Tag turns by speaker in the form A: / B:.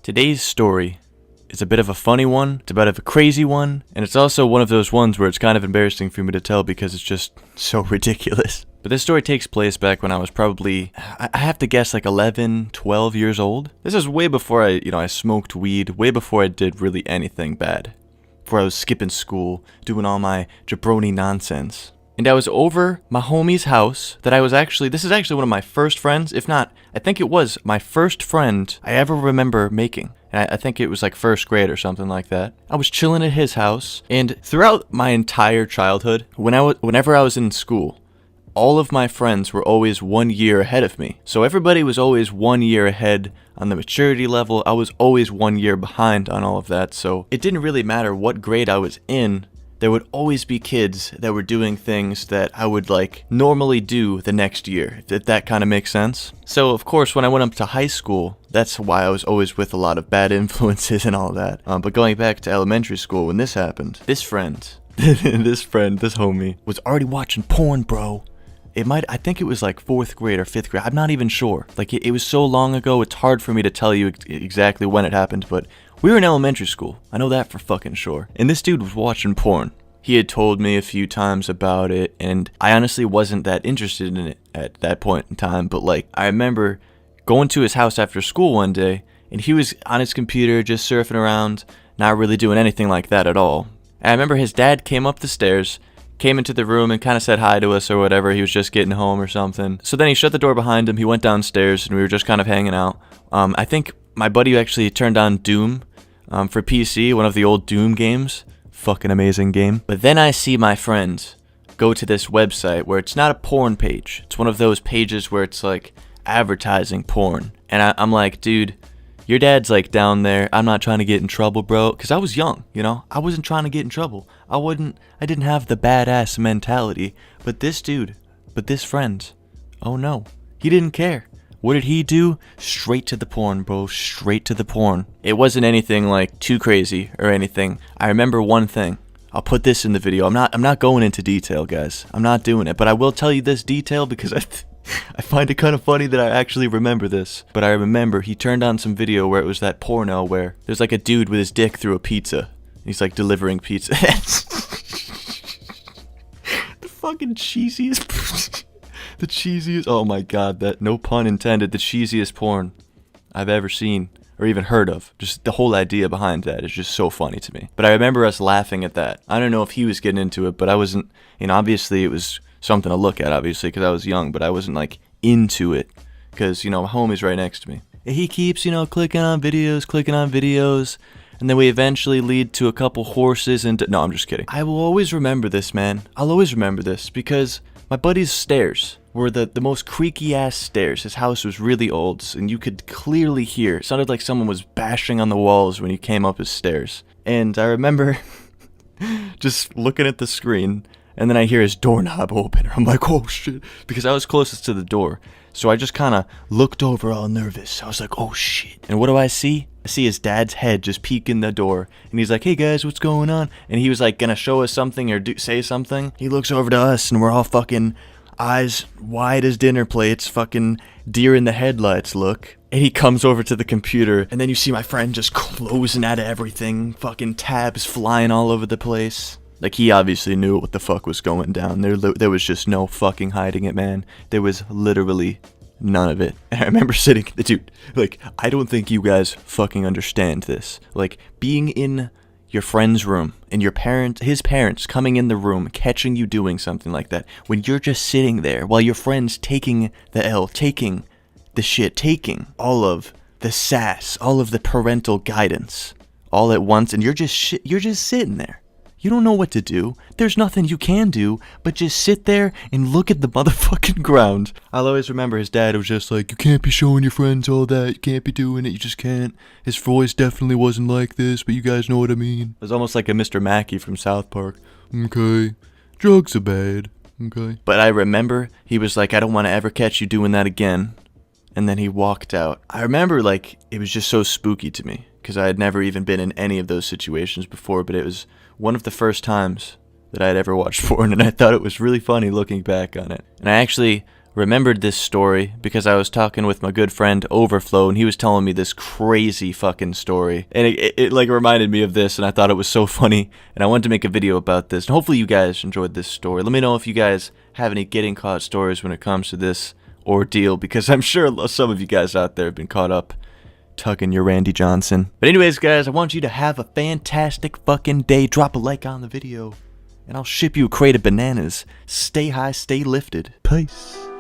A: Today's story is a bit of a funny one, it's a bit of a crazy one, and it's also one of those ones where it's kind of embarrassing for me to tell because it's just so ridiculous. But this story takes place back when I was probably, I have to guess, like 11, 12 years old. This is way before I smoked weed, way before I did really anything bad. Before I was skipping school, doing all my jabroni nonsense. And I was over my homie's house that this is actually one of my first friends, if not, I think it was my first friend I ever remember making. And I think it was like first grade or something like that. I was chilling at his house, and throughout my entire childhood, whenever I was in school, all of my friends were always 1 year ahead of me. So everybody was always 1 year ahead on the maturity level. I was always 1 year behind on all of that. So it didn't really matter what grade I was in. There would always be kids that were doing things that I would normally do the next year, if that kind of makes sense. So of course, when I went up to high school, that's why I was always with a lot of bad influences and all that. But going back to elementary school, when this happened, this homie, was already watching porn, bro. I think it was like 4th grade or 5th grade. I'm not even sure. It was so long ago, it's hard for me to tell you exactly when it happened, but we were in elementary school. I know that for fucking sure. And this dude was watching porn. He had told me a few times about it, and I honestly wasn't that interested in it at that point in time, but I remember going to his house after school one day, and he was on his computer just surfing around, not really doing anything like that at all. And I remember his dad came up the stairs, came into the room and kind of said hi to us or whatever. He was just getting home or something. So then he shut the door behind him. He went downstairs and we were just kind of hanging out. I think my buddy actually turned on Doom for PC, one of the old Doom games. Fucking amazing game. But then I see my friend go to this website where it's not a porn page. It's one of those pages where it's advertising porn. And I'm like, dude, your dad's like down there. I'm not trying to get in trouble, bro. Because I was young, you know? I wasn't trying to get in trouble. I didn't have the badass mentality. But this friend, oh no. He didn't care. What did he do? Straight to the porn, bro. Straight to the porn. It wasn't anything too crazy or anything. I remember one thing. I'll put this in the video. I'm not going into detail, guys. I'm not doing it. But I will tell you this detail because I find it kind of funny that I actually remember this. But I remember he turned on some video where it was that porno where there's a dude with his dick through a pizza. He's delivering pizza. The fucking cheesiest. The cheesiest. Oh my god, that, no pun intended, the cheesiest porn I've ever seen or even heard of. Just the whole idea behind that is just so funny to me. But I remember us laughing at that. I don't know if he was getting into it, but I wasn't, obviously it was something to look at, obviously, because I was young, but I wasn't into it because, my homie's right next to me. He keeps, clicking on videos, and then we eventually lead to a couple horses and no, I'm just kidding. I will always remember this, man. I'll always remember this because my buddy's stairs were the most creaky ass stairs. His house was really old, and you could clearly hear. It sounded like someone was bashing on the walls when you came up his stairs. And I remember just looking at the screen, and then I hear his doorknob open. I'm like, oh shit, because I was closest to the door. So I just kind of looked over all nervous. I was like, oh shit. And what do I see? I see his dad's head just peek in the door. And he's like, hey guys, what's going on? And he was gonna show us something or say something. He looks over to us and we're all fucking eyes wide as dinner plates, fucking deer in the headlights look. And he comes over to the computer, and then you see my friend just closing out of everything, fucking tabs flying all over the place. He obviously knew what the fuck was going down. There was just no fucking hiding it, man. There was literally none of it. And I remember sitting, dude, I don't think you guys fucking understand this. Being in your friend's room and his parents coming in the room, catching you doing something like that, when you're just sitting there while your friend's taking the L, taking the shit, taking all of the sass, all of the parental guidance, all at once, and you're just sitting there. You don't know what to do. There's nothing you can do but just sit there and look at the motherfucking ground. I'll always remember his dad was just like, you can't be showing your friends all that. You can't be doing it. You just can't. His voice definitely wasn't like this, but you guys know what I mean. It was almost like a Mr. Mackey from South Park. Okay. Drugs are bad. Okay. But I remember he was like, I don't want to ever catch you doing that again. And then he walked out. I remember it was just so spooky to me because I had never even been in any of those situations before, but it was one of the first times that I had ever watched porn, and I thought it was really funny looking back on it. And I actually remembered this story because I was talking with my good friend Overflow, and he was telling me this crazy fucking story, and it like reminded me of this, and I thought it was so funny, and I wanted to make a video about this, and hopefully you guys enjoyed this story. Let me know if you guys have any getting caught stories when it comes to this ordeal, because I'm sure some of you guys out there have been caught up tugging your Randy Johnson. But anyways, guys, I want you to have a fantastic fucking day. Drop a like on the video, and I'll ship you a crate of bananas. Stay high, stay lifted. Peace.